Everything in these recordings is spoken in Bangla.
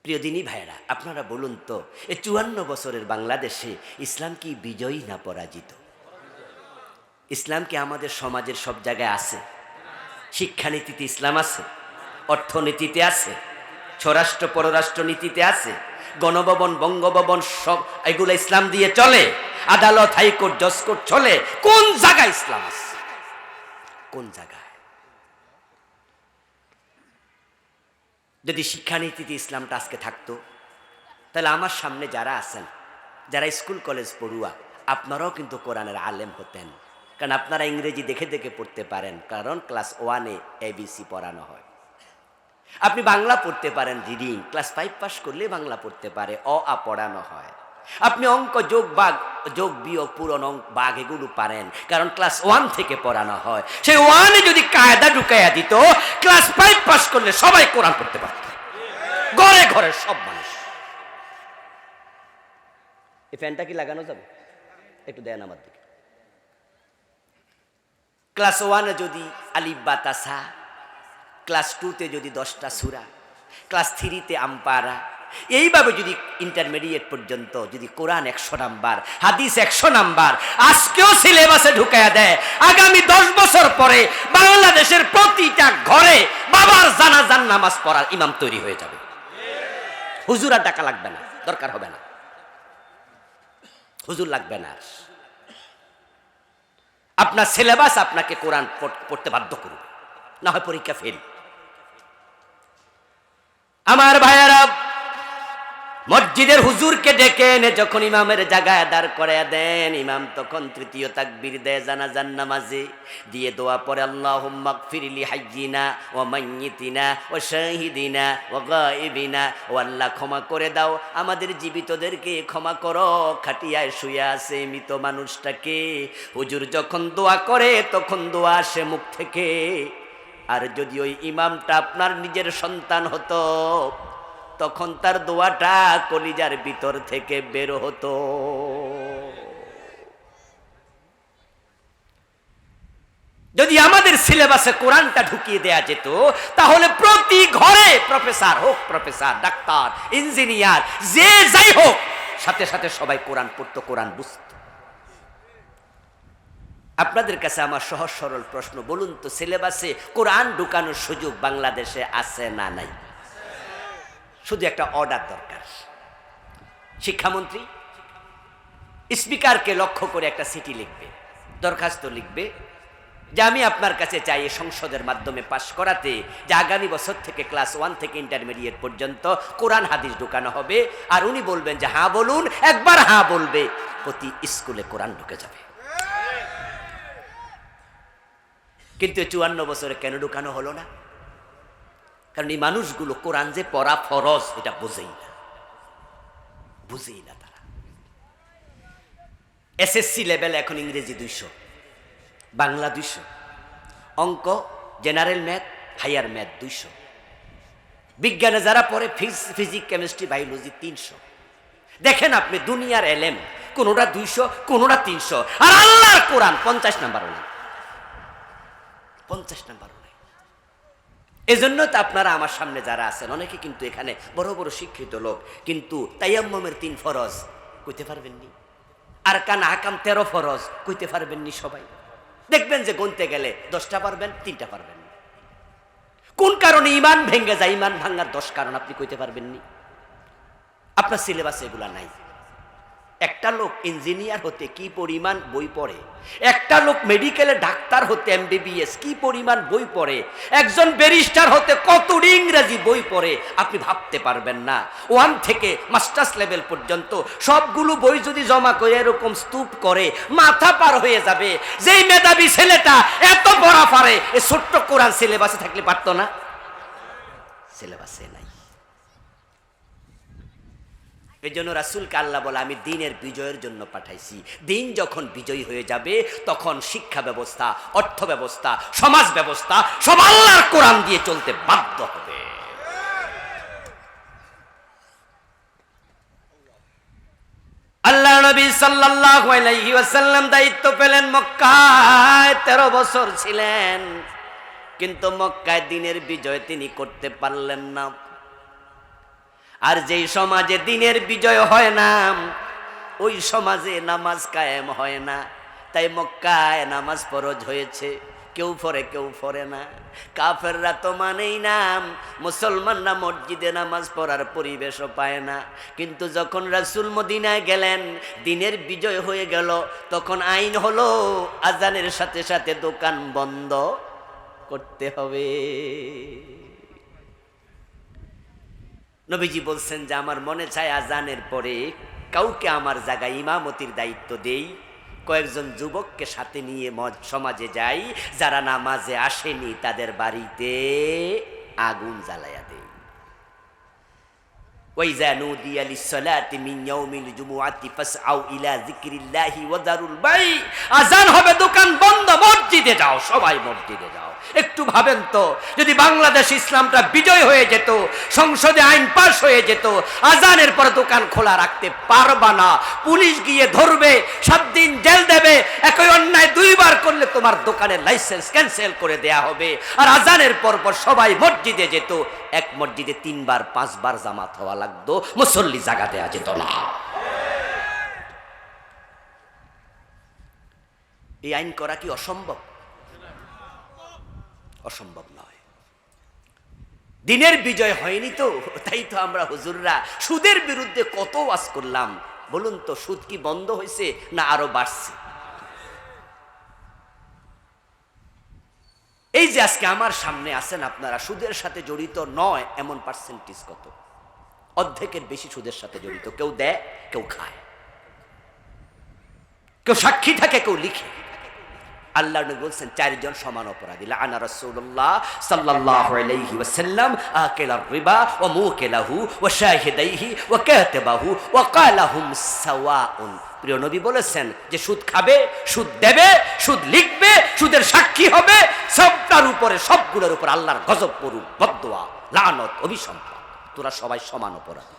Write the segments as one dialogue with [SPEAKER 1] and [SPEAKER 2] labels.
[SPEAKER 1] প্রিয় দিনী ভাইয়েরা, আপনারা বলুন তো, এই ৫৪ বছরের বাংলাদেশে ইসলাম কি বিজয়ী না পরাজিত? ইসলাম কি আমাদের সমাজের সব জায়গায় আছে? শিক্ষানীতিতে ইসলাম আছে, অর্থনীতিতে আছে, স্বরাষ্ট্র পররাষ্ট্র নীতিতে আছে, গণভবন বঙ্গভবন সব এগুলো ইসলাম দিয়ে চলে, আদালত হাইকোর্ট জজকোর্ট চলে। কোন জায়গায় ইসলাম আছে? কোন জায়গায়? যদি শিক্ষানীতিতে ইসলামটা আজকে থাকতো, তাহলে আমার সামনে যারা আছেন, যারা স্কুল কলেজ পড়ুয়া, আপনারাও কিন্তু কোরআনের আলেম হতেন। কারণ আপনারা ইংরেজি দেখে দেখে পড়তে পারেন, কারণ ক্লাস 1-এ ABC পড়ানো হয়। আপনি বাংলা পড়তে পারেন, রিডিং ক্লাস 5 পাস করলে বাংলা পড়তে পারে, অ আ পড়ানো হয়। আপনি অঙ্ক যোগ বাগ যোগ বিয়োগ পূরণ অঙ্ক বাঘ এগুলো পারেন, কারণ ক্লাস 1 থেকে পড়ানো হয়। সেই 1-এ যদি কায়দা ঢুকাইয়া দিত, ক্লাস 5 পাস করলে সবাই কোরআন পড়তে পারত, ঘরে ঘরে সব মানুষ। এই ফ্যানটা কি লাগানো যাবে? একটু দেন আমার দিকে। ক্লাস 1-এ যদি আলিফ বা তাসা, ক্লাস 2-তে যদি 10টা সূরা, ক্লাস 3-তে আমপারা, এইভাবে যদি ইন্টারমিডিয়েট পর্যন্ত যদি কোরআন 100 নাম্বার, হাদিস 100 নাম্বার আজকেও সিলেবাসে ঢুকাইয়া দেয়, আগামী 10 বছর পরে বাংলাদেশের প্রতিটা ঘরে বাবার জানাজার নামাজ পড়ার ইমাম তৈরি হয়ে যাবে। হুজুর আর টাকা লাগবে না, দরকার হবে না, হুজুর লাগবে না। আপনার সিলেবাস আপনাকে কোরআন পড়তে বাধ্য করবে, না হয় পরীক্ষা ফেল। আমার ভাইয়েরা, মসজিদের হুজুরকে ডেকে এনে যখন ইমামের জায়গায় দাঁড় করায়া দেন, ইমাম তখন তৃতীয় তাকবীর দেয় জানাজার নামাজে, দিয়ে দোয়া পড়ে, আল্লাহুম্মা গফিরলি হাইয়িনা ওয়া মাইয়িতিনা ওয়া শাহিদিনা ওয়া গায়িবিনা, ও আল্লাহ ক্ষমা করে দাও আমাদের জীবিতদেরকে, ক্ষমা করো খাটিয়ায় শুয়ে আছে মৃত মানুষটাকে। হুজুর যখন দোয়া করে তখন দোয়া আসে মুখ থেকে। আর যদি ওই ইমামটা আপনার নিজের সন্তান হতো, তখন তার দোয়াটা কলিজার ভিতর থেকে বের হতো। যদি আমাদের সিলেবাসে কোরআনটা ঢুকিয়ে দেয়া যেত, তাহলে প্রতি ঘরে প্রফেসর হোক, প্রফেসর, ডাক্তার, ইঞ্জিনিয়ার, যে যাই হোক, সাথে সাথে সবাই কোরআন পড়তো, কোরআন বুঝত। আপনাদের কাছে আমার সহজ সরল প্রশ্ন, বলুন তো, সিলেবাসে কোরআন ঢুকানোর সুযোগ বাংলাদেশে আছে না নাই? শুধু একটা অর্ডার দরকার। শিক্ষামন্ত্রী স্পিকারকে লক্ষ্য করে একটা চিঠি লিখবে, দরখাস্ত লিখবে, যে আমি আপনার কাছে চাই সংসদের মাধ্যমে পাশ করাতে যে আগামী বছর থেকে ক্লাস 1 থেকে ইন্টারমিডিয়েট পর্যন্ত কোরআন হাদিস ঢুকানো হবে। আর উনি বলবেন যে হ্যাঁ বলুন, একবার হ্যাঁ বলবে, প্রতি স্কুলে কোরআন ঢুকে যাবে। কিন্তু 54 বছরে কেন ঢুকানো হলো না? কারণ এই মানুষগুলো কোরআন যে পড়া ফরজ এটা বুঝেই না, বুঝেই না তারা। এসএসসি লেভেল এখন ইংরেজি 200, বাংলা 200, অঙ্ক, জেনারেল ম্যাথ, হায়ার ম্যাথ 200, বিজ্ঞানে যারা পড়ে ফিজিক্স, কেমিস্ট্রি, বায়োলজি 300। দেখেন আপনি দুনিয়ার এলেম, কোনোটা 200, কোনোটা 300, আর আল্লাহর কোরআন 50 নাম্বার হলেন, 50 নাম্বার। এজন্য তো আপনারা আমার সামনে যারা আছেন, অনেকে কিন্তু এখানে বড় বড় শিক্ষিত লোক, কিন্তু তায়াম্মুমের 3 ফরজ কইতে পারবেননি, আর কান আকাম 13 ফরজ কইতে পারবেননি সবাই। দেখবেন যে গুনতে গেলে 10টা পারবেন, 3টা পারবেন না। কোন কারণে ইমান ভেঙে যায়, ইমান ভাঙার 10 কারণ আপনি কইতে পারবেননি। আপনার সিলেবাসে এগুলা নাই। একটা লোক ইঞ্জিনিয়ার হতে কি পরিমাণ বই পড়ে, একটা লোক মেডিকেলে ডাক্তার হতে MBBS কি পরিমাণ বই পড়ে, একজন ব্যারিস্টার হতে কত ইংরেজি বই পড়ে আপনি ভাবতে পারবেন না। 1 থেকে মাস্টার্স লেভেল পর্যন্ত সবগুলো বই যদি জমা করে এরকম স্তূপ করে, মাথা পার হয়ে যাবে। যেই মেধাবী ছেলেটা এত পড়া পারে, এই ছোট্ট কোরআন সিলেবাসে থাকলে পারতো না? সিলেবাসে নাই। এই জন্য রাসূলকে আল্লাহ বলে, আমি দ্বীনের বিজয়ের জন্য পাঠাইছি। দ্বীন যখন বিজয়ী হয়ে যাবে, তখন শিক্ষা ব্যবস্থা, অর্থ ব্যবস্থা, সমাজ ব্যবস্থা সব আল্লাহর কোরআন দিয়ে চলতে বাধ্য হবে। আল্লাহ নবী সাল্লাল্লাহু আলাইহি ওয়াসাল্লাম দায়িত্ব পেলেন, মক্কায় 13 বছর ছিলেন, কিন্তু মক্কায় দ্বীনের বিজয় তিনি করতে পারলেন না। আর যেই সমাজে দিনের বিজয় হয় না, ওই সমাজে নামাজ কায়েম হয় না। তাই মক্কায় নামাজ ফরজ হয়েছে, কেউ পড়ে কেউ পড়ে না। কাফেররা তো মানেই না, মুসলমানরা মসজিদে নামাজ পড়ার পরিবেশও পায় না। কিন্তু যখন রাসূল মদিনায় গেলেন, দিনের বিজয় হয়ে গেল, তখন আইন হলো আজানের সাথে সাথে দোকান বন্ধ করতে হবে। নবীজি বলছেন যে আমার মনে চায় আজানের পরে কাউকে আমার জায়গায় ইমামতির দায়িত্ব দেই, কয়েকজন যুবককে সাথে নিয়ে সমাজে যাই, যারা নামাজে আসেনি তাদের বাড়িতে আগুন জ্বালায়া দেই। ওয়াইজা নুদিয়া লিসসালাতি মিন ইয়াউমিল জুমুআতি ফাসআউ ইলা যিকরিল্লাহি ওয়া যারুল বাই। আজান হবে, দোকান বন্ধ, মসজিদে যাও, সবাই মসজিদে যাও। একটু ভাবেন তো, যদি বাংলাদেশ ইসলামটা বিজয় হয়ে যেত, সংসদে আইন পাস হয়ে যেত, আজানের পর দোকান খোলা রাখতে পারবা না, পুলিশ গিয়ে ধরবে, 7 দিন জেল দেবে, একই অন্যায় 2 বার করলে তোমার দোকানের লাইসেন্স ক্যান্সেল করে দেয়া হবে। আর আজানের পর সবাই মসজিদে যেত, এক মসজিদে 3 বার 5 বার জামাত হওয়া লাগতো, মুসল্লি জায়গা দেয়া যেত না। এই আইন করা কি অসম্ভব? অসম্ভব নয়। দিনের বিজয় হয়নি তো, তাই তো আমরা হুজুররা সুদের বিরুদ্ধে কত ওয়াজ করলাম। বলুন তো, সুদ কি বন্ধ হয়েছে না আরো বাড়ছে? এই যে আজকে আমার সামনে আছেন আপনারা, সুদের সাথে জড়িত নয় এমন পার্সেন্টেজ কত? অর্ধেকের বেশি সুদের সাথে জড়িত। কেউ দেয়, কেউ খায়, কেউ সাক্ষী থাকে, কেউ লিখে। আল্লাহ নবী বলছেন 4 জন সমান অপরাধী। লাআনা রাসূলুল্লাহ সাল্লাল্লাহু আলাইহি ওয়াসাল্লাম আকিলার রিবা ওয়া মুকিলাহু ওয়া শাহিদাইহি ওয়া কাতিবাহু ওয়া ক্বালাহুম সাওয়াউন। প্রিয় নবী বলেছেন যে সুদ খাবে, সুদ দেবে, সুদ লিখবে, সুদের সাক্ষী হবে, সবটার উপরে, সবগুলোর উপর আল্লাহর গজব পড়ুক, বদদোয়া, লানত, অভিসম্পাত। তোরা সবাই সমান অপরাধী।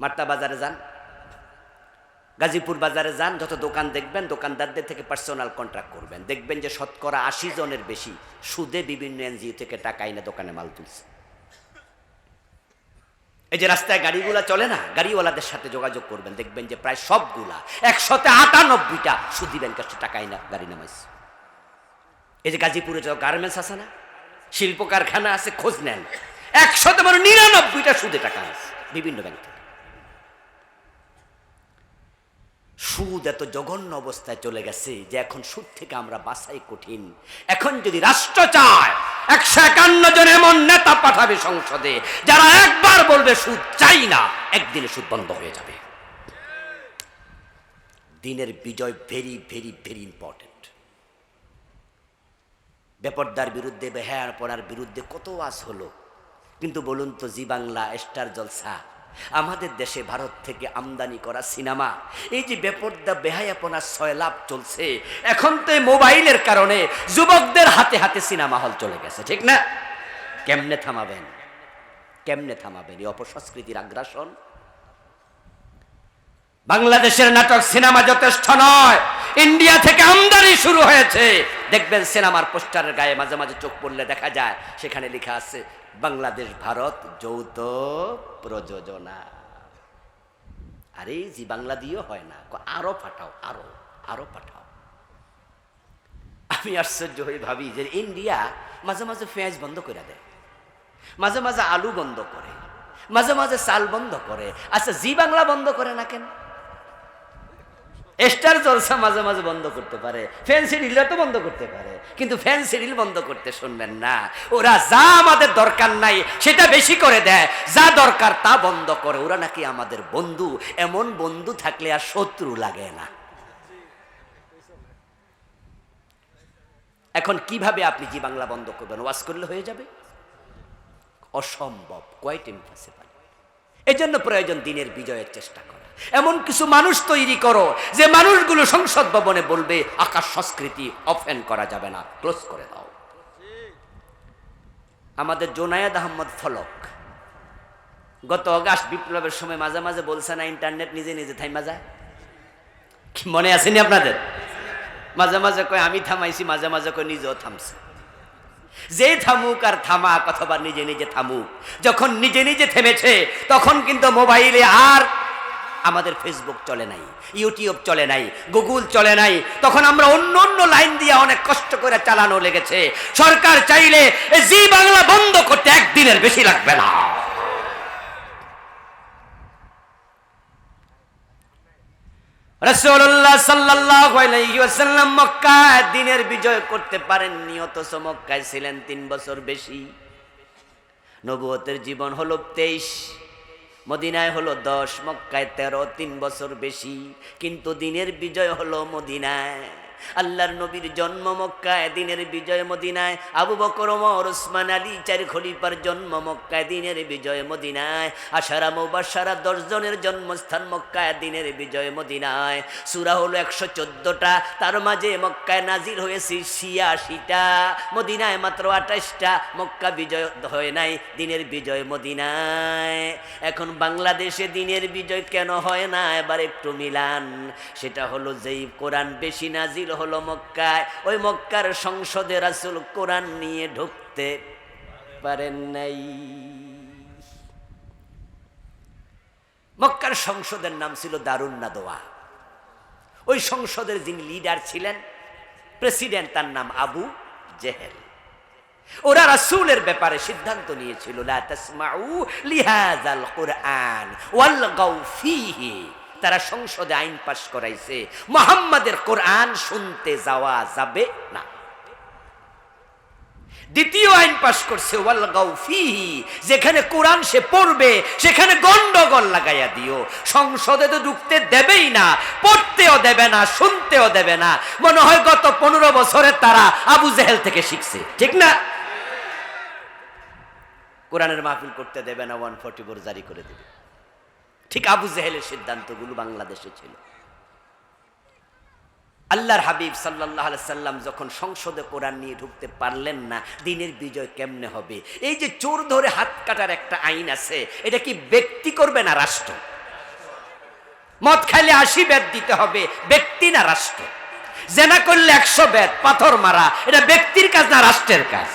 [SPEAKER 1] মার্তা বাজারে যান, গাজীপুর বাজারে যান, যত দোকান দেখবেন, দোকানদারদের থেকে পার্সোনাল কন্ট্রাক্ট করবেন, দেখবেন যে শতকরা 80 জনের বেশি সুদে বিভিন্ন এনজিও থেকে টাকা এনে দোকানে মাল তুলছে। এই যে রাস্তায় গাড়িগুলা চলে না, গাড়িওয়ালাদের সাথে যোগাযোগ করবেন, দেখবেন যে প্রায় সবগুলা 198টা সুদী ব্যাংকের টাকা এনে গাড়ি নামাইছে। এই যে গাজীপুরে যত গার্মেন্টস আছে না, শিল্প কারখানা আছে, খোঁজ নেন, 199টা সুদে টাকা আছে বিভিন্ন ব্যাংক থেকে। সুদ এত জঘন্য অবস্থায় চলে গেছে যে এখন সুদ থেকে আমরা বাঁচাই কঠিন। এখন যদি রাষ্ট্র চায়, 151 জন এমন নেতা পাঠাবে সংসদে, যারা একবার বলবে সুদ চাই না, একদিনে সুদ বন্ধ হয়ে যাবে। দিনের বিজয় ভেরি ভেরি ভেরি ইম্পর্টেন্ট। বেপরদার বিরুদ্ধে, বেহায়াপনার বিরুদ্ধে কত ওয়াজ হলো, কিন্তু বলুন তো, জি বাংলা, স্টার জলসা, আমাদের দেশে ভারত থেকে আমদানি করা সিনেমা, এই যে বেপরদা বেহায়াপনার সয়লাভ চলছে, এখন তো মোবাইলের কারণে যুবকদের হাতে হাতে সিনেমা হল চলে গেছে, ঠিক না? কেমনে থামাবেন? কেমনে থামাবেন এই অপসংস্কৃতির আগ্রাসন? বাংলাদেশের নাটক সিনেমা যথেষ্ট নয়, ইন্ডিয়া থেকে আমদানি শুরু হয়েছে। দেখবেন সিনেমার পোস্টারের গায়ে মাঝে মাঝে চোখ পড়লে দেখা যায় সেখানে লেখা আছে বাংলাদেশ ভারত যৌথ প্রযোজনা। আরে জি বাংলা দিয়েও হয় না, আরো পাঠাও, আরো আরো পাঠাও। আমি আশ্চর্য হয়ে ভাবি যে ইন্ডিয়া মাঝে মাঝে পেঁয়াজ বন্ধ করে দেয়, মাঝে মাঝে আলু বন্ধ করে, মাঝে মাঝে চাল বন্ধ করে। আচ্ছা, জি বাংলা বন্ধ করে না কেন? স্টার জলসা মাঝে মাঝে বন্ধ করতে পারে, ফ্যান্সি রিলটা তো বন্ধ করতে পারে, কিন্তু ফ্যান্সি রিল বন্ধ করতে শুনবেন না। ওরা যা আমাদের দরকার নাই সেটা বেশি করে দেয়, যা দরকার তা বন্ধ করে। ওরা নাকি আমাদের বন্ধু, এমন বন্ধু থাকলে আর শত্রু লাগে না। এখন কিভাবে আপনি জি বাংলা বন্ধ করবেন? ওয়াজ করলে হয়ে যাবে? অসম্ভব, কোয়াইট ইম্পসিবল। এই জন্য প্রয়োজন দিনের বিজয়ের চেষ্টা করা। এমন কিছু মানুষ তৈরি করো যে মানুষগুলো সংসদ ভবনে বলবে আকাশ সংস্কৃতি অফেন করা যাবে না, ক্লোজ করে দাও। আমাদের জোনায়েদ আহমদ ফলক গত অগাস্ট বিপ্লবের সময় মাঝে মাঝে বলছে না, ইন্টারনেট নিজে নিজে থাইমা যায়। কি মনে আসেনি আপনাদের? মাঝে মাঝে কয় আমি থামাইছি, মাঝে মাঝে কয় নিজেও থামছে। যে থামুক আর থামাক অথবা নিজে নিজে থামুক, যখন নিজে নিজে থেমেছে তখন কিন্তু মোবাইলে আর আমাদের ফেসবুক চলে নাই, ইউটিউব চলে নাই, গুগল চলে নাই, তখন আমরা অন্য অন্য লাইন দিয়ে অনেক কষ্ট করে চালানো লেগেছে। সরকার চাইলে জি বাংলা বন্ধ করতে একদিনের বেশি লাগবে না। রাসূলুল্লাহ সাল্লাল্লাহু আলাইহি ওয়াসাল্লাম মক্কায় দিনের বিজয় করতে পারেননি, অথচ মক্কায় ছিলেন 3 বছর বেশি। নবুয়তের জীবন হলো 23, মদিনায় হলো 10, মক্কায় 13, 3 বছর বেশি, কিন্তু দিনের বিজয় হলো মদিনায়। আল্লাহর নবীর জন্ম মক্কায়, দিনের বিজয় মদিনায়। আবু বকর, ওমর, ওসমান, আলী 4 খলিফার জন্ম মক্কায়, দিনের বিজয় মদিনায়। আশারা মুবাশশারা 10 জনের জন্মস্থান মক্কায়, দিনের বিজয় মদিনায়। সূরা হলো 114টা, তার মাঝে মক্কায় নাজিল হয়েছে 86টা, মদিনায় মাত্র 28টা। মক্কা বিজয় হয় নাই, দিনের বিজয় মদিনায়। এখন বাংলাদেশে দিনের বিজয় কেন হয় না এবার একটু মিলান। সেটা হলো যেই কোরআন বেশি নাজিল হলো মক্কায়, ওই মক্কার সংসদে রাসূল কোরআন নিয়ে ঢুকতে পারেন নাই। মক্কার সংসদের নাম ছিল দারুন নাদওয়া। ওই সংসদের যিনি লিডার ছিলেন, প্রেসিডেন্ট, তার নাম আবু জেহেল। ওরা রাসূলের ব্যাপারে সিদ্ধান্ত নিয়েছিল, লা তাসমাউ লিহাযাল কুরআন ওয়ালগাউ ফীহি। তারা সংসদে আইন পাশ করাইছে, মুহাম্মাদের কোরআন শুনতে যাওয়া যাবে না। দ্বিতীয় আইন পাশ করছে ওয়ালগাউ ফীহি, যেখানে কোরআন সে পড়বে সেখানে গন্ডগোল লাগাইয়া দিও। সংসদে তো ঢুকতে দেবেই না, পড়তেও দেবে না, শুনতেও দেবে না। মনে হয় গত 15 বছরে তারা আবু জেহেল থেকে শিখছে, ঠিক না? কোরআনের মাহফিল করতে দেবে না, 144 জারি করে দেবে। ঠিক আবু জেহেলের সিদ্ধান্তগুলো বাংলাদেশে ছিল। আল্লাহর হাবিব সাল্লাল্লাহু আলাইহি সাল্লাম যখন সংসদে কোরআন নিয়ে ঢুকতে পারলেন না, দিনের বিজয় কেমনে হবে? এই যে চোর ধরে হাত কাটার একটা আইন আছে, এটা কি ব্যক্তি করবে না রাষ্ট্র? মদ খাইলে 80 বেত দিতে হবে, ব্যক্তি না রাষ্ট্র? জেনা করলে 100 বেত, পাথর মারা, এটা ব্যক্তির কাজ না রাষ্ট্রের কাজ?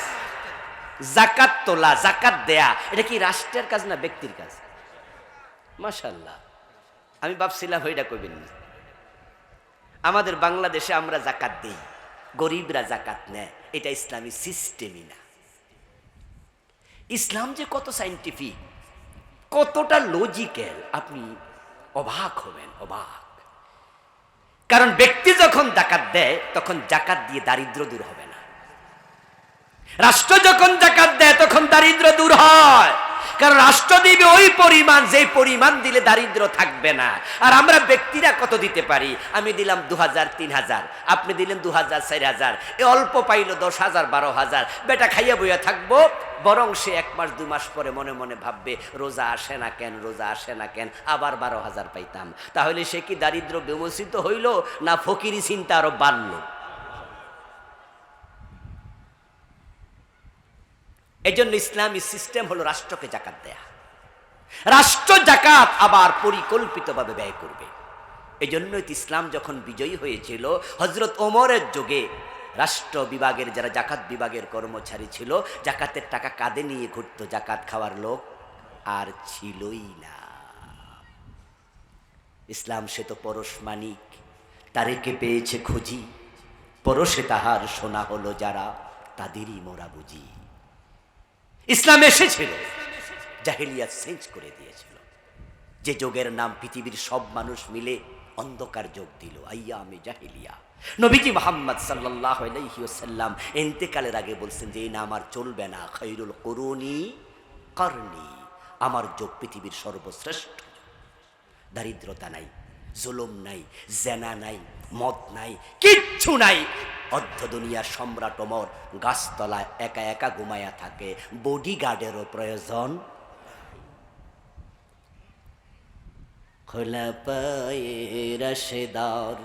[SPEAKER 1] যাকাত তোলা, যাকাত দেয়া, এটা কি রাষ্ট্রের কাজ না ব্যক্তির কাজ? মাশাআল্লাহ, আমি ভাবছিলাম ওইটা কইবেন না। আমাদের বাংলাদেশে আমরা যাকাত দেই, গরিবরা যাকাত নেয়, এটা ইসলামী সিস্টেমই না। ইসলাম যে কত সায়েন্টিফিক, কতটা লজিক্যাল, আপনি অবাক হবেন, অবাক। কারণ ব্যক্তি যখন যাকাত দেয় তখন যাকাত দিয়ে দারিদ্র দূর হবে না। রাষ্ট্র যখন যাকাত দেয় তখন দারিদ্র দূর হয়, কারণ রাষ্ট্র দিবে ওই পরিমাণ, যে পরিমাণ দিলে দারিদ্র থাকবে না। আর আমরা ব্যক্তিরা কত দিতে পারি? আমি দিলাম 2000, 3000, আপনি দিলেন 2000, 4000, এ অল্প পাইল 10,000, 12,000, বেটা খাইয়া বইয়া থাকবো। বরং সে 1 মাস 2 মাস পরে মনে মনে ভাববে, রোজা আসে না কেন, রোজা আসে না কেন, আবার 12,000 পাইতাম। তাহলে সে কি দারিদ্র বিমোচিত হইল, না ফকিরি চিন্তা আরো বাড়ল? এই জন্য ইসলামী সিস্টেম হলো রাষ্ট্রকে যাকাত দেয়া। রাষ্ট্র যাকাত আবার পরিকল্পিতভাবে ব্যয় করবে। এই জন্যই ইসলাম যখন বিজয়ী হয়েছিল, হযরত ওমরের যুগে রাষ্ট্র বিভাগের যারা জাকাত বিভাগের কর্মচারী ছিল, জাকাতের টাকা কাঁধে নিয়ে ঘুরতো, জাকাত খাওয়ার লোক আর ছিলই না। ইসলাম সে তো পরশ মানিক, তারেকে পেয়েছে খুঁজি, পরশে তাহার সোনা হলো যারা, তাদেরই মোরা বুঝি। ইসলাম এসেছিল, জাহেলিয়াত চেঞ্জ করে দিয়েছিল। যে যোগের নাম পৃথিবীর সব মানুষ মিলে অন্ধকার যোগ দিল, আইয়ামে জাহেলিয়া। নবীজি মুহাম্মদ সাল্লাল্লাহু আলাইহি ওয়াসাল্লাম ইন্তেকালের আগে বলছেন যে এই নাম আর চলবে না, খায়রুল কুরুনি করনি, আমার যোগ পৃথিবীর সর্বশ্রেষ্ঠ। দারিদ্রতা নাই, জুলুম নাই, জেনা নাই, মদ নাই, কিচ্ছু নাই। অর্ধ দুনিয়ার সম্রাট ওমর গাছতলায় একা একা ঘুমায়া থাকে, বডিগার্ডেরও প্রয়োজন। খোলা পায়ে রাশেদার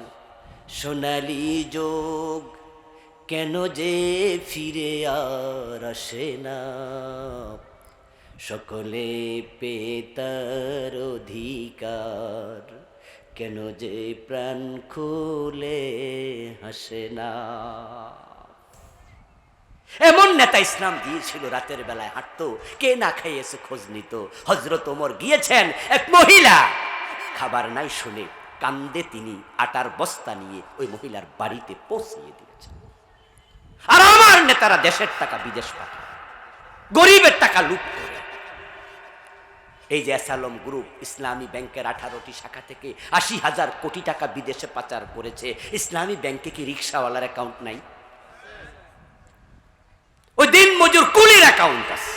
[SPEAKER 1] সোনালি যোগ, কেন যে ফিরে আর আসে না, সকলে পেতার অধিকার, কেন যে প্রাণ খুলে হাসে না। এমন নেতা ইসলাম দিয়েছিল, রাতের বেলায় হাঁটতো, কে না খাইয়েছে খোঁজ নিত। হযরত ওমর গিয়েছেন, এক মহিলা খাবার নাই শুনে কান্দে তিনি আটার বস্তা নিয়ে ওই মহিলার বাড়িতে পৌঁছিয়ে দিয়েছেন। আর আমার নেতারা দেশের টাকা বিদেশ পাঠায়, গরিবের টাকা লুট করে। এই যে অ্যাসালম গ্রুপ ইসলামী ব্যাংকের 18টি শাখা থেকে 80,000 কোটি টাকা বিদেশে পাচার করেছে। ইসলামী ব্যাংকে কি রিক্সাওয়ালার অ্যাকাউন্ট নাই? ওই দিন মজুর কুলির অ্যাকাউন্ট আছে।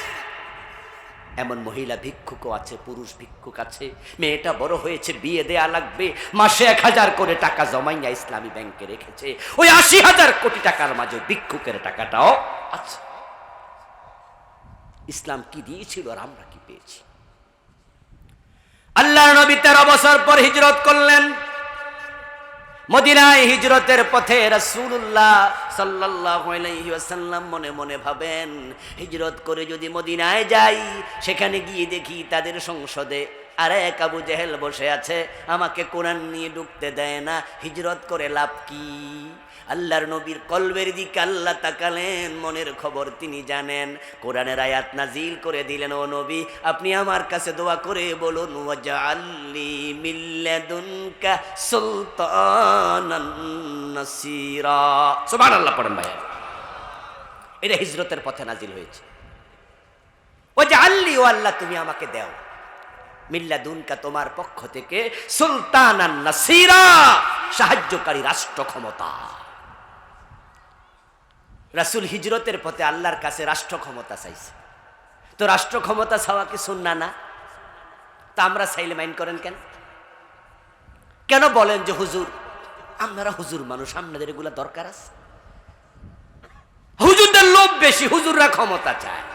[SPEAKER 1] এমন মহিলা ভিক্ষুকও আছে, পুরুষ ভিক্ষুক আছে। মেয়েটা বড় হয়েছে, বিয়ে দেয়া লাগবে, মাসে 1000 করে টাকা জমাইয়া ইসলামী ব্যাংকে রেখেছে। ওই 80,000 কোটি টাকার মাঝে ভিক্ষুকের টাকাটাও আছে। ইসলাম কি দিয়েছিল আর আমরা কি পেয়েছি? আল্লাহর নবী 13 বছর পর হিজরত করলেন। মদিনায় হিজরতের পথে রাসূলুল্লাহ সাল্লাল্লাহু আলাইহি ওয়াসাল্লাম মনে মনে ভাবেন, হিজরত করে যদি মদিনায় যাই, সেখানে গিয়ে দেখি তাদের সংসদে আরেক আবু জেহেল বসে আছে, আমাকে কোরআন নিয়ে ঢুকতে দেয় না, হিজরত করে লাভ কি? আল্লাহর নবীর কলবের দিকে আল্লাহ তাকালেন, মনের খবর তিনি জানেন। কোরআনের আয়াত নাজিল করে দিলেন, ও নবী আপনি আমার কাছে দোয়া করে বলুন, ওয়াজআলনি মিন লাদুনকা সুলতানান নাসিরা। সুবহানাল্লাহ পড়েন ভাই। এটা হিজরতের পথে নাজিল হয়েছে। ওয়াজআলনি, ও আল্লাহ তুমি আমাকে দাও, মিন লাদুনকা তোমার পক্ষ থেকে, সুলতানান নাসিরা সাহায্যকারী রাষ্ট্র ক্ষমতা। রাসূল হিজরতের পথে আল্লাহর কাছে রাষ্ট্র ক্ষমতা চাইছে। তো রাষ্ট্র ক্ষমতা চাওয়া কি সুন্নাহ না? তা আমরা চাইলে মাইন্ড করেন কেন? কেন বলেন যে হুজুর, আপনারা হুজুর মানুষ, আপনাদের এগুলা দরকার আছে? হুজুরদের লোভ বেশি, হুজুররা ক্ষমতা চায়।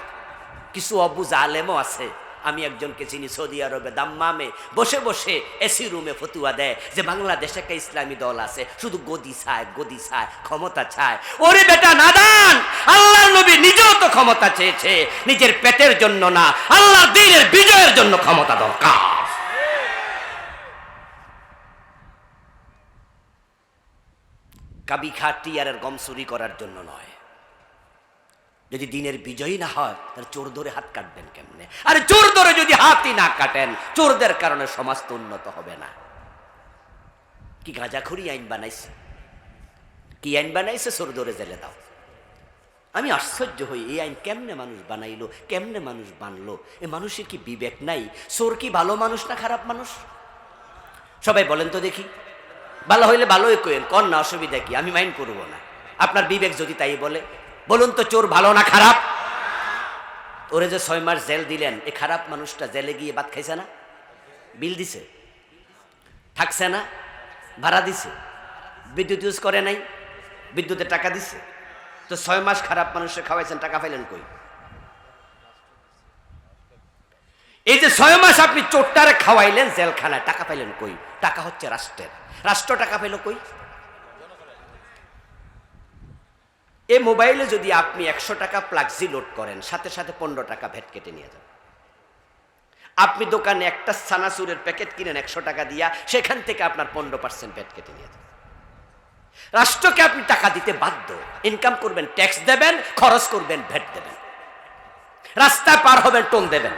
[SPEAKER 1] কিছু অবুঝ আলেমও আছে, আমি একজনকে চিনি, সৌদি আরবে দাম্মামে বসে বসে এসি রুমে ফতুয়া দেয় যে বাংলাদেশে একটা ইসলামী দল আছে, শুধু গদি চায়, গদি চায়, ক্ষমতা চায়। ওরে বেটা নাদান, আল্লাহর নবী নিজেও তো ক্ষমতা চেয়েছে, নিজের পেটের জন্য না, আল্লাহর দ্বীনের বিজয়ের জন্য ক্ষমতা দরকার। কাবি খাটিয়ারের গম চুরি করার জন্য নয়। যদি দিনের বিজয়ী না হয়, তাহলে চোর ধরে হাত কাটবেন কেমনে? আর চোর ধরে যদি হাতই না কাটেন, চোরদের কারণে সমাজ তো উন্নত হবে না। কি গাঁজাখুরি আইন বানাইছে? কি আইন বানাইছে? চোর ধরে জেলে দাও। আমি আশ্চর্য হই, এই আইন কেমনে মানুষ বানাইলো, কেমনে মানুষ বানলো? এ মানুষের কি বিবেক নাই? চোর কি ভালো মানুষ না খারাপ মানুষ? সবাই বলেন তো দেখি। ভালো হইলে ভালোই কইেন, কর না, অসুবিধা কি, আমি মাইন্ড করবো না। আপনার বিবেক যদি তাই বলে, বলুন তো চোর ভালো না খারাপ? ওরে যে 6 মাস জেল দিলেন, এই খারাপ মানুষটা জেলে গিয়ে ভাত খাইছে না? বিল দিছে? থাকছে না? ভাড়া দিছে? বিদ্যুৎ ইউজ করে নাই? বিদ্যুতের টাকা দিছে? তো 6 মাস খারাপ মানুষের খাওয়াইছেন, টাকা পাইলেন কই? এই যে 6 মাস আপনি চোরটারে খাওয়াইলেন জেলখানায়, টাকা পাইলেন কই? টাকা হচ্ছে রাষ্ট্রের, রাষ্ট্র টাকা পাইল কই? এই মোবাইলে যদি আপনি 100 টাকা প্লাগজি লোড করেন, সাথে সাথে 15 টাকা ভ্যাট কেটে নিয়ে যান। আপনি দোকানে একটা সানাসুরের প্যাকেট কিনেন 100 টাকা দিয়া, সেখান থেকে আপনার 15% ভ্যাট কেটে নিয়ে যান। রাষ্ট্রকে আপনি টাকা দিতে বাধ্য। ইনকাম করবেন ট্যাক্স দেবেন, খরচ করবেন ভ্যাট দেবেন, রাস্তায় পার হবেন টোল দেবেন,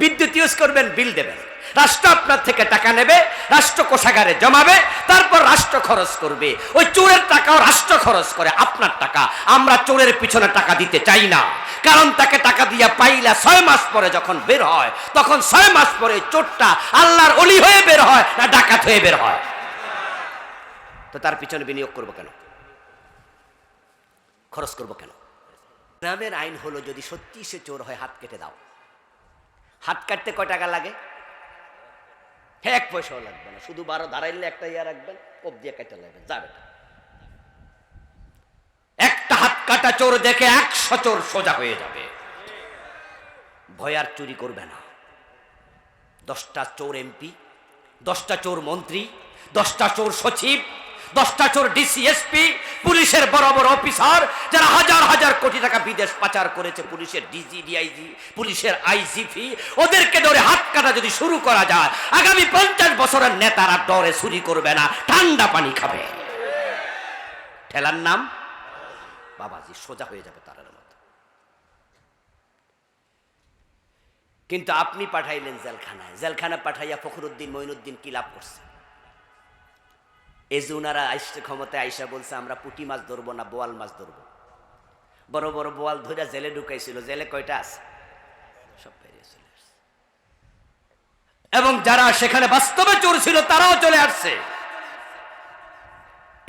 [SPEAKER 1] বিদ্যুৎ ইউজ করবেন বিল দেবেন। রাষ্ট্র আপনার থেকে টাকা নেবে, রাষ্ট্র কোষাগারে জমাবে, তারপর রাষ্ট্র খরচ করবে। ওই চোরের টাকাও রাষ্ট্র খরচ করে, আপনার টাকা। আমরা চোরের পিছনে টাকা দিতে চাই না, কারণ তাকে টাকা দিয়া পাইলা 6 মাস পরে যখন বের হয়, তখন 6 মাস পরে চোরটা আল্লাহর ওলি হয়ে বের হয় না ডাকাত হয়ে বের হয়? তো তার পিছনে বিনিয়োগ করবো কেন? খরচ করবো কেন? গ্রামের আইন হলো, যদি সত্যি সে চোর হয় হাত কেটে দাও। হাত কাটতে কয় টাকা লাগে? 1 পয়সাও লাগবে না, শুধু 12 দাঁড়াইলে একটা ইয়া রাখবেন, কোপ দিয়ে কেটে লাগবেন, যাবে। একটা হাত কাটা চোর দেখে 100 চোর সোজা হয়ে যাবে। ভয় আর চুরি করবে না। 10টা চোর এমপি, 10টা চোর মন্ত্রী, 10টা চোর সচিব, 10টা চোর ডিসিএসপি, পুলিশের বড় বড় অফিসার যারা হাজার হাজার কোটি টাকা বিদেশ পাচার করেছে, পুলিশের ডিজি, ডিআইজি, পুলিশের আইজিপি, ওদেরকে ধরে হাত কাটা যদি শুরু করা যায়, আগামী 50 বছরের নেতারা ডরে চুরি করবে না, ঠান্ডা পানি খাবে। ঠেলার নাম বাবাজি, সোজা হয়ে যাবে তার মতো। কিন্তু আপনি পাঠাইলেন জেলখানায়। জেলখানা পাঠাইয়া ফখরুদ্দিন মঈনুদ্দিন কি লাভ করছে? এই যে ওনারা আইসে ক্ষমতায় আইসা বলছে আমরা পুঁটি মাছ ধরবো না, বোয়াল মাছ ধরবো। বড় বড় বোয়াল ধরে জেলে ঢুকাইছিল। জেলে কয়টা আছে? সব বেরিয়ে চলে আসছে। এবং যারা সেখানে বাস্তবে চোর ছিল তারাও চলে আসছে।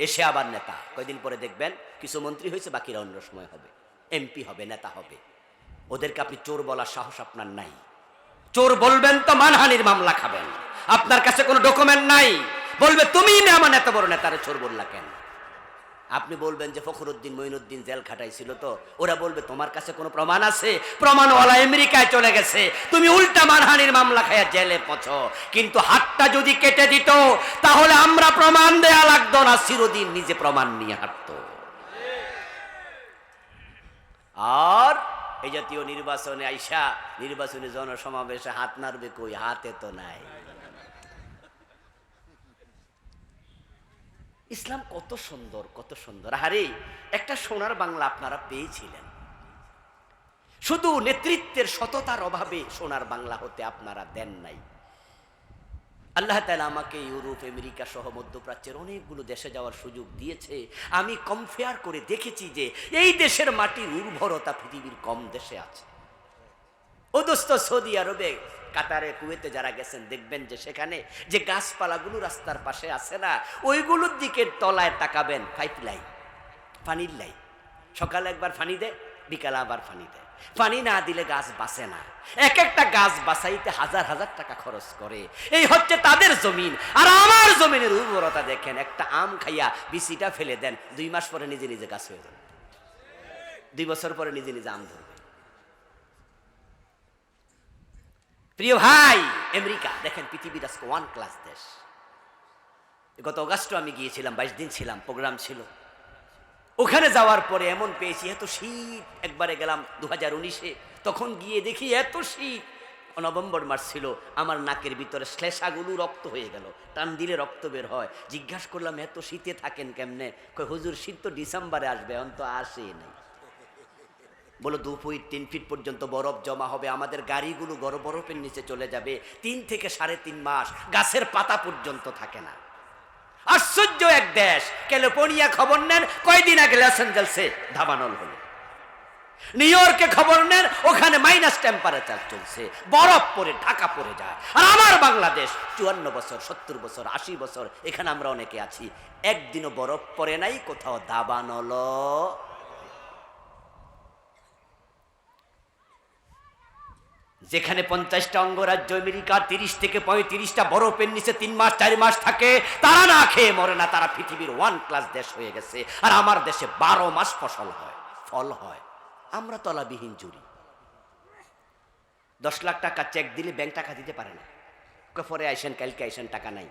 [SPEAKER 1] এসে আবার নেতা। কয়দিন পরে দেখবেন কিছু মন্ত্রী হয়েছে, বাকিরা অন্য সময় হবে, এমপি হবে, নেতা হবে। ওদেরকে আপনি চোর বলার সাহস আপনার নাই। চোর বলবেন তো মানহানির মামলা খাবেন। আপনার কাছে কোনো ডকুমেন্ট নাই, বলবে তুমি না আমার এত বড় নেতারে চোর বললা কেন? আপনি বলবেন যে ফখরুদ্দিন মঈনুদ্দিন জেল খাটাইছিল, তো ওরা বলবে তোমার কাছে কোনো প্রমাণ আছে? প্রমাণওয়ালা আমেরিকায় চলে গেছে, তুমি উল্টা মানহানির মামলা খাইয়া জেলে পচো। কিন্তু হাতটা যদি কেটে দিত তাহলে আমরা প্রমাণ দেয়া লাগতো না, চিরদিন নিজে প্রমাণ নিয়ে হাঁটতো। আর এই জাতীয় নির্বাচনে আইসা নির্বাচনী জনসমাবেশে হাত নাড়বে কই? হাতে তো নাই। ইসলাম কত সুন্দর, কত সুন্দর। আরে একটা সোনার বাংলা আপনারা পেয়েছিলেন, শুধু নেতৃত্বের সততার অভাবে সোনার বাংলা হতে আপনারা দেন নাই। আল্লাহ তাআলা আমাকে ইউরোপ, আমেরিকা সহ মধ্যপ্রাচ্যের অনেকগুলো দেশে যাওয়ার সুযোগ দিয়েছে। আমি কম্পেয়ার করে দেখেছি যে এই দেশের মাটির উর্বরতা পৃথিবীর কম দেশে আছে। ও দোস্ত, সৌদি আরবে, কাতারে, কুয়েতে যারা গেছেন দেখবেন যে সেখানে যে গাছপালাগুলো রাস্তার পাশে আছে না, ওইগুলোর দিকে তলায় তাকাবেন, পাইপ লাইন, পানির লাইন। সকালে একবার পানি দেয়, বিকালে আবার পানি দেয়। পানি না দিলে গাছ বাঁচে না। এক একটা গাছ বাঁচাইতে হাজার হাজার টাকা খরচ করে। এই হচ্ছে তাদের জমিন। আর আমার জমিনের উর্বরতা দেখেন, একটা আম খাইয়া বিচিটা ফেলে দেন, 2 মাস পরে নিজে নিজে গাছ হয়ে যাবে, 2 বছর পরে নিজে নিজে আম ধরবে। প্রিয় ভাই, আমেরিকা দেখেন পৃথিবীর আজকে 1 ক্লাস দেশ। গত অগাস্টে আমি গিয়েছিলাম, 22 দিন ছিলাম, প্রোগ্রাম ছিল। ওখানে যাওয়ার পরে এমন পেয়েছি, এত শীত। একবারে গেলাম 2019-এ, তখন গিয়ে দেখি এত শীত। নভেম্বর মাস ছিল, আমার নাকের ভিতরে শ্লেষাগুলো রক্ত হয়ে গেল, টান দিলে রক্ত বের হয়। জিজ্ঞাসা করলাম এত শীতে থাকেন কেমনে? কয় হুজুর শীত তো ডিসেম্বরে আসবে, এখন তো আসে নাই। বলো 2 ফিট 3 ফিট পর্যন্ত বরফ জমা হবে, আমাদের গাড়িগুলো বরফের নিচে চলে যাবে। 3 থেকে 3.5 মাস গাছের পাতা পর্যন্ত থাকে না। আশ্চর্য এক দেশ। ক্যালিফোর্নিয়া খবর নেন, কয়দিন আগে লস অ্যাঞ্জেলসে দাবানল হলো। নিউ ইয়র্কে খবর নেন, ওখানে মাইনাস টেম্পারেচার চলছে, বরফ পরে ঢাকা পড়ে যায়। আর আমার বাংলাদেশ 54 বছর, 70 বছর, 80 বছর, এখানে আমরা অনেকে আছি, একদিনও বরফ পড়ে নাই, কোথাও দাবানল। যেখানে 50টা অঙ্গরাজ্য আমেরিকার 30 থেকে 35টা বরফের নিচে 3 মাস 4 মাস থাকে, তারা না খেয়ে মরে না, তারা পৃথিবীর 1 ক্লাস দেশ হয়ে গেছে। আর আমার দেশে 12 মাস ফসল হয়, ফল হয়, আমরা তলাবিহীন জুড়ি। 10 লাখ টাকা চেক দিলে ব্যাংক টাকা দিতে পারে না, পরে আইসেন, কালকে আইসেন, টাকা নাই।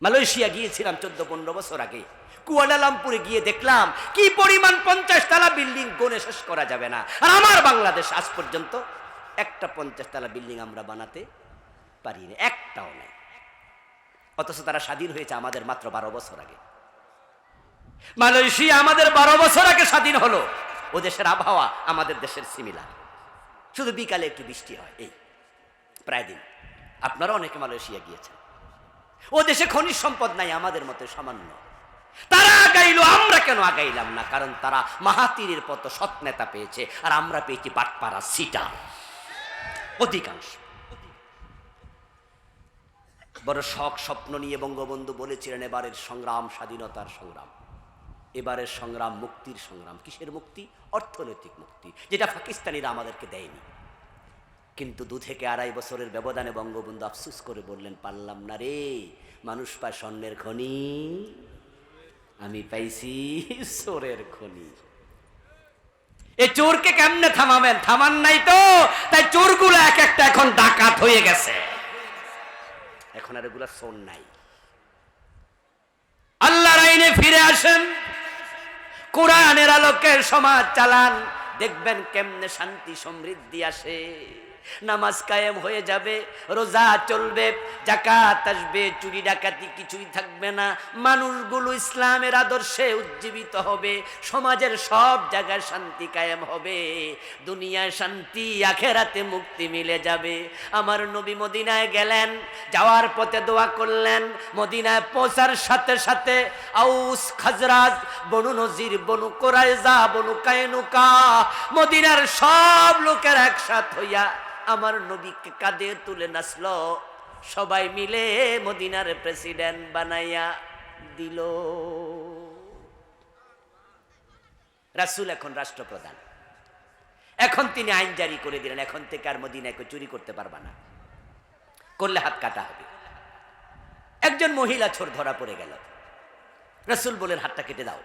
[SPEAKER 1] মালয়েশিয়া গিয়েছিলাম 14-15 বছর আগে, কুয়ালালামপুরে গিয়ে দেখলাম কি পরিমাণ 50 তলা বিল্ডিং, গনে শেষ করা যাবে না। আর আমার বাংলাদেশ আজ পর্যন্ত একটা 50 তলা বিল্ডিং আমরা বানাতে পারি না, একটাও নেই। অথচ তারা স্বাধীন হয়েছে আমাদের মাত্র 12 বছর আগে। মালয়েশিয়া আমাদের 12 বছর আগে স্বাধীন হলো। ও দেশের আবহাওয়া আমাদের দেশের সিমিলার, শুধু বিকালে একটু বৃষ্টি হয়, এই প্রায় দিন। আপনারা অনেকে মালয়েশিয়া গিয়েছেন। ও দেশে খনিজ সম্পদ নাই, আমাদের মতো সামান্য। তারা আগাইলো, আমরা কেন আগাইলাম না? কারণ তারা মাহাতিরের পথ সৎ নেতা পেয়েছে, আর আমরা পেয়েছি বাটপাড়া সিটার অধিকাংশ। বড় শখ স্বপ্ন নিয়ে বঙ্গবন্ধু বলেছিলেন এবারের সংগ্রাম স্বাধীনতার সংগ্রাম, এবারের সংগ্রাম মুক্তির সংগ্রাম। কিসের মুক্তি? অর্থনৈতিক মুক্তি, যেটা পাকিস্তানিরা আমাদেরকে দেয়নি। কিন্তু 2 থেকে 2.5 বছরের ব্যবধানে বঙ্গবন্ধু আফসুস করে বললেন, পারলাম না রে, মানুষ পায় স্বর্ণের খনি, আমি পাইছি চোরের খনি। এ চোরকে কেমনে থামাবেন? থামান নাই তো, তাই চোরগুলো এক একটা এখন ডাকাত হয়ে গেছে, এখন আর এগুলা চোর নাই। আল্লাহর আইনে ফিরে আসেন, কোরআনের আলোকে সমাজ চালান, দেখবেন কেমনে শান্তি সমৃদ্ধি আসে। নামাজ কায়েম হয়ে যাবে, রোজা চলবে, যাকাত আসবে, চুরি ডাকাতি কিছুই থাকবে না। মানুষগুলো ইসলামের আদর্শে উজ্জীবিত হবে, সমাজের সব জায়গায় শান্তি কায়েম হবে, দুনিয়ায় শান্তি, আখেরাতে মুক্তি মিলে যাবে। আমার নবী মদিনায় গেলেন, যাওয়ার পথে দোয়া করলেন। মদিনায় পৌঁছার সাথে সাথে আউস, খাজরাজ, বনু নজির, বনু কোরাইজা, বনু কায়নুকা, মদিনার সব লোকের একসাথ হইয়া আমার নবীকে কাঁধে তুলে নাচল, সবাই মিলে মদিনার প্রেসিডেন্ট বানাইয়া দিল। রাসূল এখন রাষ্ট্রপ্রধান, এখন তিনি আইন জারি করে দিলেন, এখন থেকে আর মদিনায় কেউ চুরি করতে পারবা না, করলে হাত কাটা হবে। একজন মহিলা চোর ধরা পড়ে গেল, রাসূল বলেন হাতটা কেটে দাও।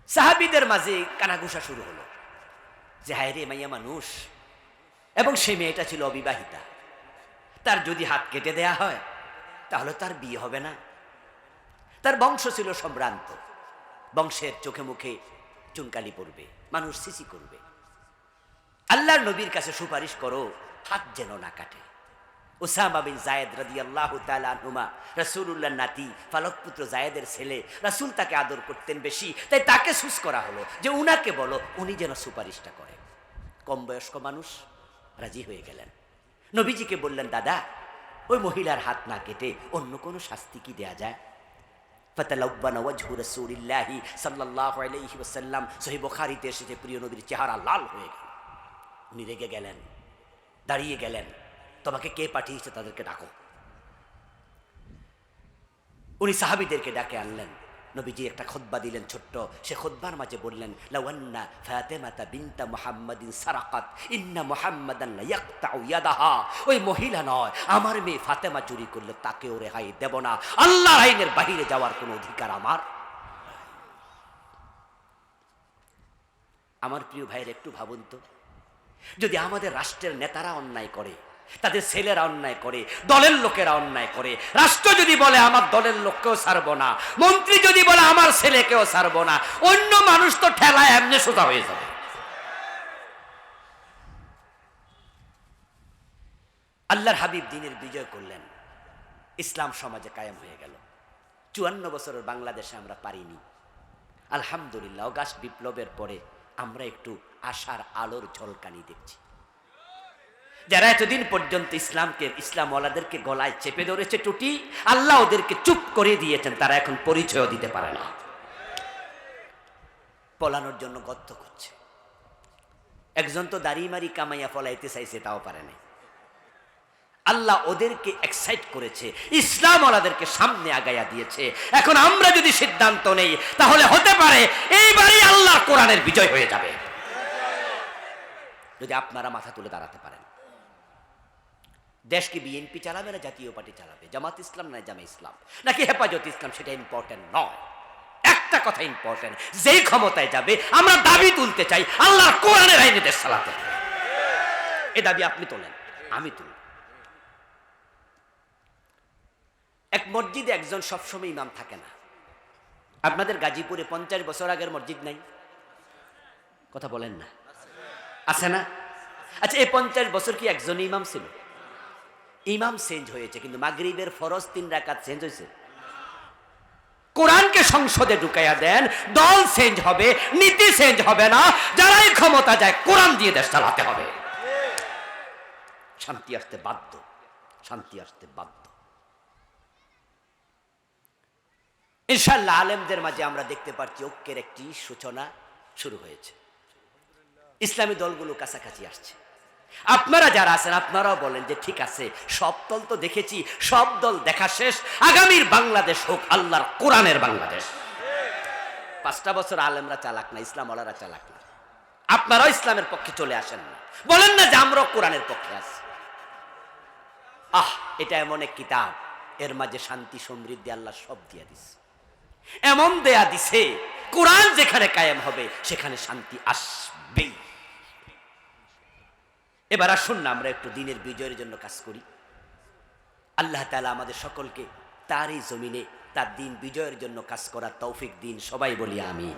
[SPEAKER 1] সাহাবীদের মাঝে কানাঘুষা শুরু হলো যে হায় রে, মাইয়া মানুষ, এবং সেই মেয়েটা ছিল অবিবাহিতা, তার যদি হাত কেটে দেয়া হয় তাহলে তার বিয়ে হবে না। তার বংশ ছিল সম্ভ্রান্ত, বংশের চোখে মুখে চুনকালি পড়বে, মানুষ সিসি করবে। আল্লাহর নবীর কাছে সুপারিশ করো হাত যেন না কাটে। উসামা বিন যায়েদ রাদিয়াল্লাহু তাআলা আনহুমা, রাসূলুল্লাহর নাতি, ফালক পুত্র যায়েদের ছেলে, রাসূল তাকে আদর করতেন বেশি, তাই তাকে সুস করা হলো যে উনাকে বলো উনি যেন সুপারিশটা করে। কম বয়স্ক মানুষ রাজি হয়ে গেলেন। নবীজিকে বললেন, দাদা ওই মহিলার হাত না কেটে অন্য কোনো শাস্তি কি দেয়া যায়? ফাতালাব্বানা ওয়াজহু রাসূলিল্লাহি সাল্লাল্লাহু আলাইহি ওয়াসাল্লাম, সহিহ বুখারীতে এসেছে, প্রিয় নবীর চেহারা লাল হয়ে গেল। উনি রেগে গেলেন, দাঁড়িয়ে গেলেন, তোমাকে কে পাঠিয়েছে তাদেরকে ডাকো। উনি সাহাবীদেরকে ডাকে আনলেন। নবীজি একটা খুতবা দিলেন ছোট্ট, সে খুতবার মাঝে বললেন, লাওয়ান্না ফাতেমাতা বিনতা মুহাম্মাদিন সারাকাত ইন্না মুহাম্মাদান লা ইয়াকতাউ ইয়াদাহা, ওই মহিলা নয়, আমার মেয়ে ফাতেমা চুরি করলে তাকেও রেহাই দেব না, আল্লাহর আইনের বাহিরে যাওয়ার কোনো অধিকার আমার। আমার প্রিয় ভাইয়ের একটু ভাবুন তো, যদি আমাদের রাষ্ট্রের নেতারা অন্যায় করে, তাদের ছেলেরা অন্যায় করে, দলের লোকেরা অন্যায় করে, রাষ্ট্র যদি বলে আমার দলের লোককেও ছাড়বো না, মন্ত্রী যদি বলে আমার ছেলেকেও ছাড়বো না, অন্য মানুষ তো ঠেলায় এমনি সোজা হয়ে যাবে। আল্লাহর হাবিব দ্বীনের বিজয় করলেন, ইসলাম সমাজে কায়েম হয়ে গেল। 54 বছরের বাংলাদেশে আমরা পারিনি, আলহামদুলিল্লাহ অগাস্ট বিপ্লবের পরে আমরা একটু আশার আলোর ঝলকানি দেখছি। যারা এতদিন পর্যন্ত ইসলামওয়ালাদেরকে গলায় চেপে ধরেছে টুটি, আল্লাহ ওদেরকে চুপ করে দিয়েছেন, তারা এখন পরিচয় দিতে পারে না, পলানোর জন্য গর্ত করছে। একজন তো দাড়ি মারি কামাইয়া পলাইতে চাইছে, তাও পারে না। আল্লাহ ওদেরকে এক্সাইট করেছে, ইসলামওয়ালাদেরকে সামনে আগাইয়া দিয়েছে। এখন আমরা যদি সিদ্ধান্ত নেই তাহলে হতে পারে এইবারই আল্লাহর কোরআনের বিজয় হয়ে যাবে, যদি আপনারা মাথা তুলে দাঁড়াতে পারেন। দেশ কি বিএনপি চালাবে না জাতীয় পার্টি চালাবে, জামাত ইসলাম না জামে ইসলাম নাকি হেফাজত ইসলাম, সেটা ইম্পর্টেন্ট নয়। একটা কথা ইম্পর্টেন্ট, যেই ক্ষমতায় যাবে আমরা দাবি তুলতে চাই আল্লাহর কোরআনের আইনে দেশ চালাতে। এই দাবি আপনি তোলেন, আমি তুলি। এক মসজিদে একজন সবসময় ইমাম থাকে না। আপনাদের গাজীপুরে 50 বছর আগের মসজিদ নাই? কথা বলেন না, আছে না? আচ্ছা, এই 50 বছর কি একজন ইমাম ছিল? ইমাম চেঞ্জ হয়েছে, কিন্তু মাগরিবের ফরজ 3 রাকাত চেঞ্জ হয়েছে। কোরআনকে সংসদে ঢুকাইয়া দেন, দল চেঞ্জ হবে, নীতি চেঞ্জ হবে না, যারাই ক্ষমতা যায় কোরআন দিয়ে দেশ চালাতে হবে। শান্তি আসতে বাধ্য, শান্তি আসতে বাধ্য। ইনশাআল্লাহ আলেমদের মাঝে আমরা দেখতে পাচ্ছি ঐক্যের একটি সূচনা শুরু হয়েছে, ইসলামী দলগুলো কাছাকাছি আসছে। আপনারা যারা আছেন আপনারাও বলেন যে ঠিক আছে, সব দল তো দেখেছি, সব দল দেখা শেষ, আগামীর বাংলাদেশ হোক আল্লাহর কোরআনের বাংলাদেশ। 5টা বছর আলেমরা চালাক না, ইসলামওয়ালারা চালাক না, আপনারাও ইসলামের পক্ষে চলে আসেন না, বলেন না যে আমরাও কোরআনের পক্ষে আছি। এটা এমন এক কিতাব, এর মাঝে শান্তি সমৃদ্ধি আল্লাহ সব দিয়ে দিছে, এমন দেয়া দিছে, কোরআন যেখানে কায়েম হবে সেখানে শান্তি আসবেই। এবার আসুন না আমরা একটু দ্বীনের বিজয়ের জন্য কাজ করি। আল্লাহ তাআলা আমাদের সকলকে তারই জমিনে তার দ্বীন বিজয়ের জন্য কাজ করার তৌফিক দিন, সবাই বলি আমিন।